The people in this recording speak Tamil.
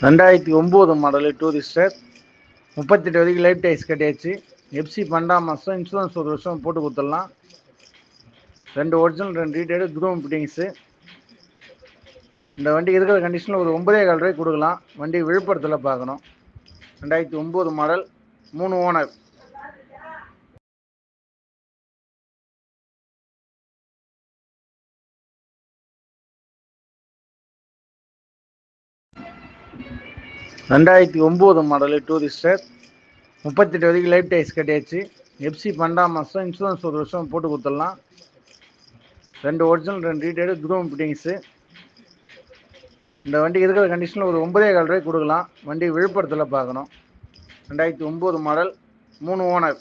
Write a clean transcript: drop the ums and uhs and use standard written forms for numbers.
2009 மாடலு டூரிஸ்டர். 38 வரைக்கும் லைஃப் டைஸ் கட்டியாச்சு. எஃப்சி 12 மாதம், இன்சூரன்ஸ் 1 வருஷம் போட்டு கொடுத்துடலாம். 2 ஒரிஜினல் 2 ரீடேடு குரூம் ஃபிட்டிங்ஸு. இந்த வண்டி இருக்கிற கண்டிஷனில் ஒரு 9,4 ரூபாய்க்கு கொடுக்கலாம். வண்டி விழுப்புரத்தில் பார்க்கணும். 2009 மாடல், 3 ஓனர். ரெண்டாயிரத்தி 9 மாடலு டூரிஸ்டர். 38 வரைக்கும் லைஃப் டைஸ் கட்டியாச்சு. எஃப்சி 12 மாதம், இன்சூரன்ஸ் 1 வருஷம் போட்டு கொடுத்துடலாம். 2 ஒரிஜினல் 2 ரீடேடு குரூம் ஃபிட்டிங்ஸு. இந்த வண்டி இருக்கிற கண்டிஷனில் ஒரு 9,4 ரூபாய்க்கு கொடுக்கலாம். வண்டி விழுப்புரத்தில் பார்க்கணும். 2009 மாடல், 3 ஓனர்.